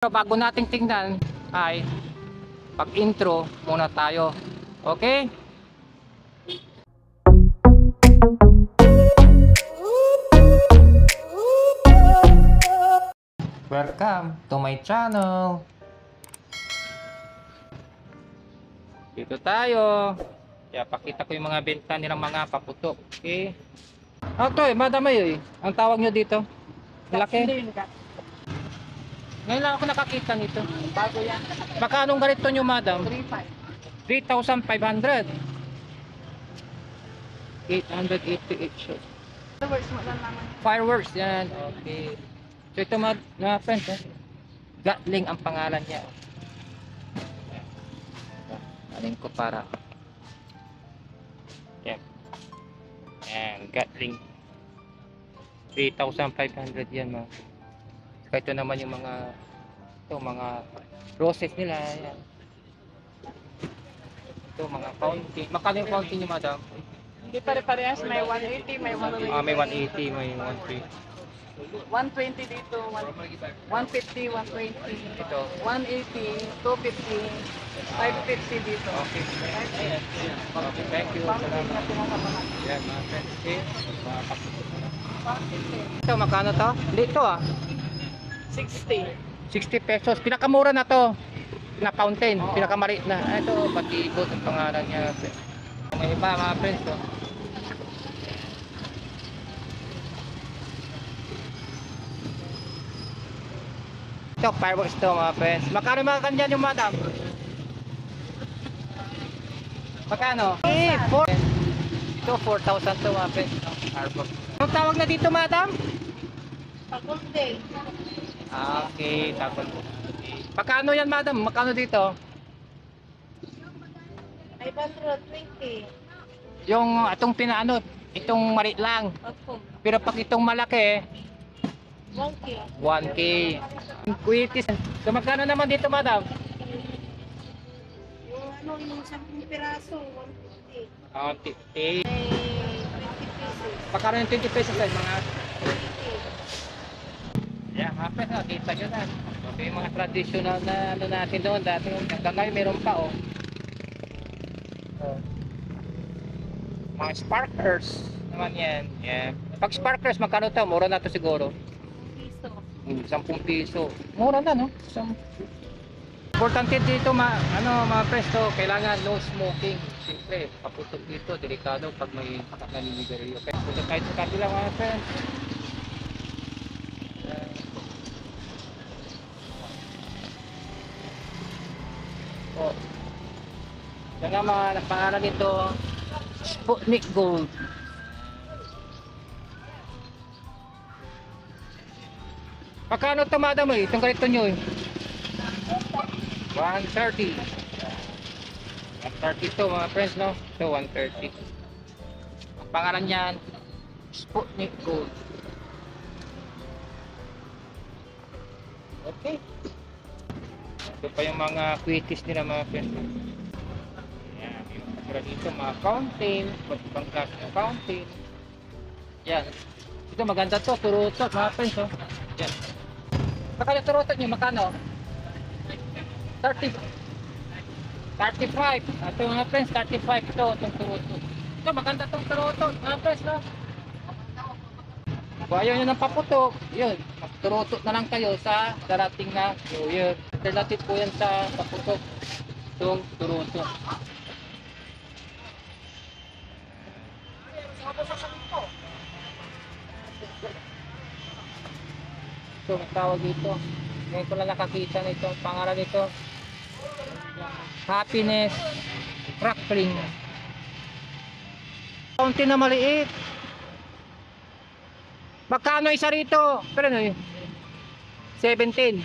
Pero bago nating tingnan ay pag-intro muna tayo. Okay? Welcome to my channel. Dito tayo. Kaya pakita ko yung mga benta nilang mga paputok. Okay? Okay, Madam Ayoy. Ang tawag nyo dito? Malaki? Ngayon lang ako nakakita nito. Bago yan. Magkano ganito nyo, Madam? 3,500. 3,500. 888 shots. Works mo lang naman. Fireworks yan. Okay. So ito mga friends, Gatling ang pangalan niya. Alin ko para. Yan. Yan, Gatling. 3,500 yan mga. Saka ito naman yung mga roses nila. Yan. Ito mga fountain. Magkano yung fountain niyo, Madam? Hindi pare-parehas. May 180, may 120. May 180, may 130. 120 dito, 150, 120. Ito. 180, 250, 550 dito. Okay. Okay, thank you. Fountain Salamat. na pinakapangat. Yan, mga friends. Okay. 150. Ito, magkano to? Dito 60. 60 pesos. Pinakamura na to. Na fountain. Pinakamaliit na. Ito, Batibot ang pangalan niya. May iba, mga friends. To. Ito, fireworks to, mga friends. Magkano mga kanyan yung Madam? Magkano? 4. Ito, 4,000 to, mga friends. Fireworks. Anong tawag na dito, Madam? Pagulde. Okay, tapos. Magkano yan, Madam? Magkano dito? 520. Yung itong pinaano, itong maliit lang. Opo. Pero pag itong malaki, 1K. 1K. Kuitis. So magkano naman dito, Madam? Yung 10 piraso, 150. 50. May 20 pieces. Magkano yung 20 pesos ay mga? Yeah, mga pes, kita nyo na. Okay, yung mga traditional na ano natin doon dati. Hanggang ngayon meron pa, oh. Mga sparklers naman yan. Yeah. Pag sparklers, magkano to? Mura na to siguro. Piso. 10 piso. Mura na, no? Importante dito, mga presto, kailangan no smoking. Siyempre, paputok dito, delikado pag may naninigarilyo. Okay, punta tayo sa kabila, mga friends. Oh. Yan nga mga pangalan nito, Sputnik Gold. Pagkano ito, Madam, eh? Itong ganito nyo, eh? 130. 130 ito, mga friends, no? Ito, 130. Ang pangalan niyan, Sputnik Gold. Okay. Ito pa yung mga quickies nila, mga friends. Yan, yung kasura dito, mga fountain, ibang klase ng fountain. Yan. Ito, maganda to, turutot, mga friends, oh. Yan. Magkano turutot nyo? Magkano? 30. 35. Ito mga friends, 35 ito, itong turutot. Ito, maganda itong turutot, mga friends, no? Kung ayaw nyo ng paputok, yun, magturutot na lang kayo sa darating na New Year. Alternative po yan sa paputok, itong turutot. Ito, may tawag dito. Ngayon ko lang nakakita nito. Ang pangalan nito, Happiness Crackling. Fountain na maliit. Magkano isa rito? Pero ano yun? 17.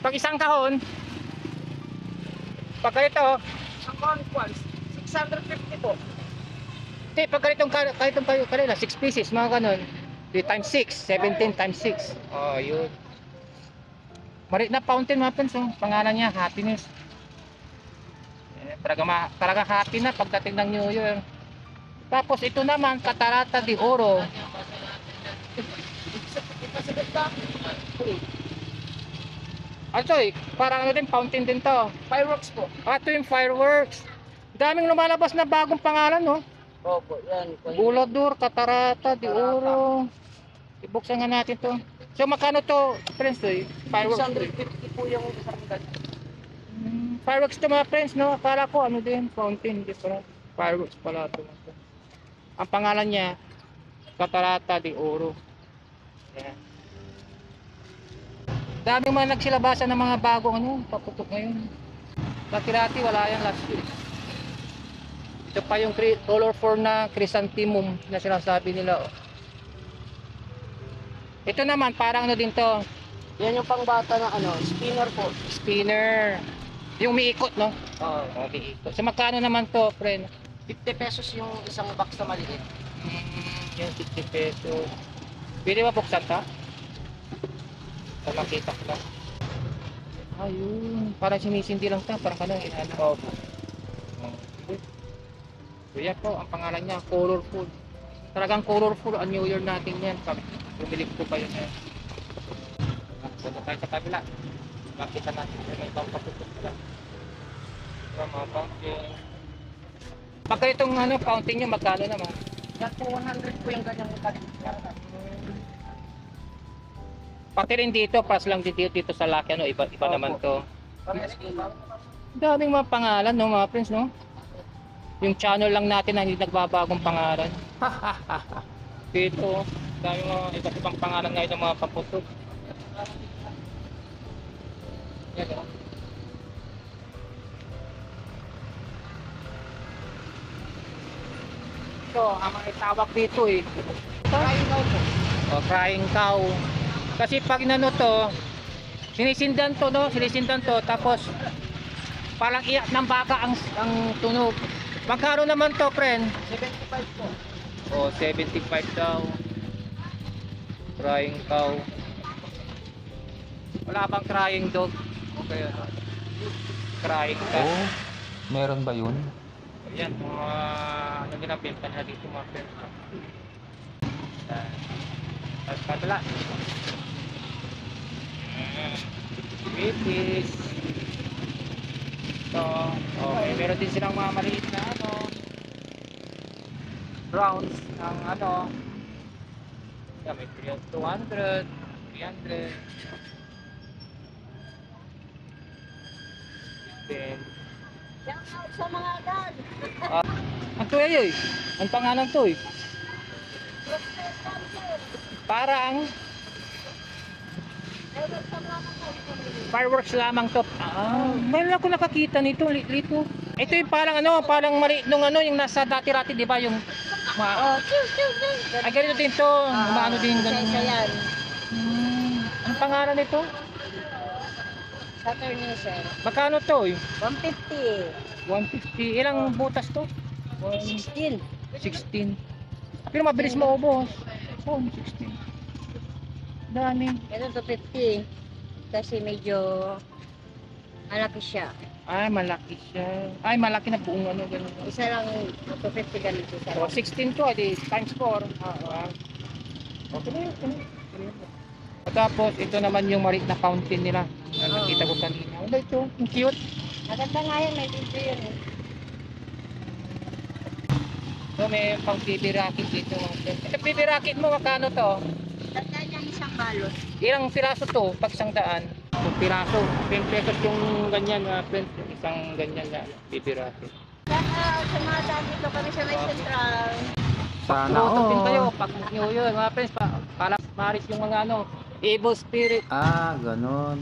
Pag isang kahon, pag ganito, Ang conquest, 650 po. pag ganitong kanila, 6 pieces, mga ganon. 3 times 6, 17 times 6. Oh, yun. Marit na fountain, mga friends, oh. Pangalan niya, Happiness. Talaga happy na pagdating ng New Year. Tapos ito naman, Catarata de Oro. Ito eh, parang ano din, fountain din to. Fireworks po. Ito yung fireworks. Daming lumalabas na bagong pangalan, no? Opo, yan. Bulador, Catarata, de Oro. Ibuksan nga natin to. So magkano to, friends, to eh? Fireworks to eh. 650 po yung isang ganyan. Fireworks to mga friends, no? Akala ko ano din, fountain, hindi pala. Fireworks pala to. Ang pangalan niya, Catarata de Oro. Ayan. Daming mga nagsilabasan ng mga bagong ano, paputok ngayon. Dati-dati wala yan last year. Ito pa yung color 4 na chrysanthemum na sinasabi nila. Oh. Ito naman parang ano din to, Yan yung pangbata na ano, spinner po. spinner. Yung umiikot, no? Oo. Umiikot. So magkano naman to, friend? 50 pesos yung isang box na maliit. Yung 50 pesos. Pwede ba buksan ta? Para makita ko lang. Ayun, parang sinisindi lang ta, parang kanang inaano. So yan po, ang pangalan niya, colorful. Talagang colorful ang New Year natin yan. Bumili ko kayo na yan. Punta tayo sa kabila. Makita natin kung may pampaputok sila. So, mga fountain. Pagka itong ano, fountain nyo, magkano naman? Yan po 100 po yung ganyang maliit. Pati rin dito, pas lang dito sa Lucky, ano, iba naman to. Daming mga pangalan, no, mga friends, no? Yung channel lang natin na hindi nagbabagong pangalan. Dito, daming mga iba't ibang pangalan ngayon ng mga paputok. Yan, oh. Ito, ang mga itawag dito eh. Crying cow po. O, crying cow. Kasi pag inano to, sinisindan to, no? Sinisindan to, tapos parang iyak ng baka ang tunog. Magkano naman to, friend? 75 po. O, 75 daw. Crying cow. Wala bang crying dog? Okay, ano? Crying cat. Oh, meron ba yun? Ayan, mga ano ginabenta na dito mga friends. Tapos patala. British. So, okay, meron din silang mga maliit na ano, rounds ng ano. Yeah, may 200, 300. Then, Shout out sa mga dad. ang to ay, ang pangalan to eh. Parang fireworks lamang to. Meron ako nakakita nito, lito. Ito yung parang ano, parang mali nung ano yung nasa dati-rati, 'di ba, yung ay ganito din to, maano din ganun. Isa yan. Ang pangalan nito? Saturday sir. Magkano to? 150. 150. Ilang butas to? 16. 16. Pero mabilis maubos. Oh, 16. Dami. Ito 250. Kasi medyo malaki siya. Ay, malaki siya. Ay, malaki na buong ano, ganun. Isa lang 250 ganito. Isa So, lang. 16 to, adi, times 4. Okay na yun. Tapos, ito naman yung maliit na fountain nila. Na nakita ko kanina. Ano ito? Ang cute. Maganda nga yan. May video yun. So, may pang baby racket dito. Ito baby racket mo, makano to? Tanda niya isang balot. Ilang piraso to? Pag 100. Kung piraso, 10 pesos yung ganyan, friends. Isang ganyan na baby racket. Sa mga dad dito kami sa May Central. Sana Din kayo all. pag New Year, mga friends, para maris yung mga ano, evil spirit. Ah, ganon.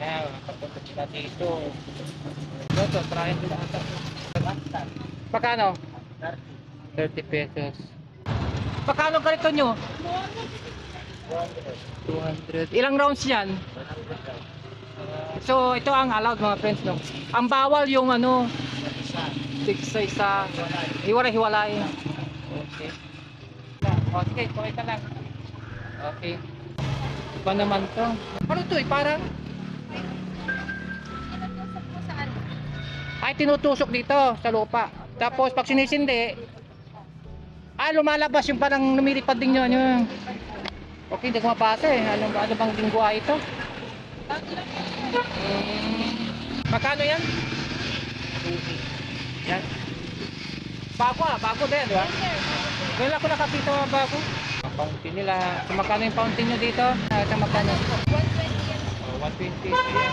Ayan, papunta sila dito. Ito, trying ko lahat. Pakano? 30 pesos. Pakano ganito nyo? 200. Ilang rounds yan? So, ito ang allowed mga friends, no? Ang bawal yung ano, isa. Hiwalay-hiwalay. Okay. O, sige, tuloy ka lang. Okay. Iba naman to. Ano to eh, parang? Ay, tinutusok dito sa lupa. Tapos, pag sinisindi, lumalabas yung parang lumilipad din yun. Okay, hindi ko mapasa eh. Ano bang lingwa ito? Magkano yan? 2 yan. Bago din, di ba? Ngayon ako nakakita mga bago. Ang fountain nila. So, magkano yung fountain nyo dito? Ito magkano? 120 yan. 120. Ayan.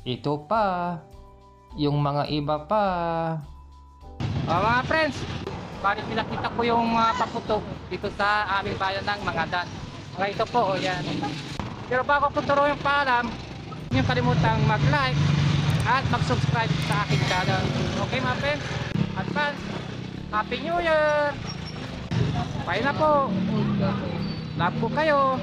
Ito pa. Yung mga iba pa. Mga friends, bakit pinakita ko yung paputok dito sa aming bayan ng Mangadan. Mga ito po, yan. Pero bago ko turuan yung paalam, huwag niyong kalimutang mag-like at mag-subscribe sa aking channel. Okay mga friends? Advance, Happy New Year! Bye na po! Love po kayo!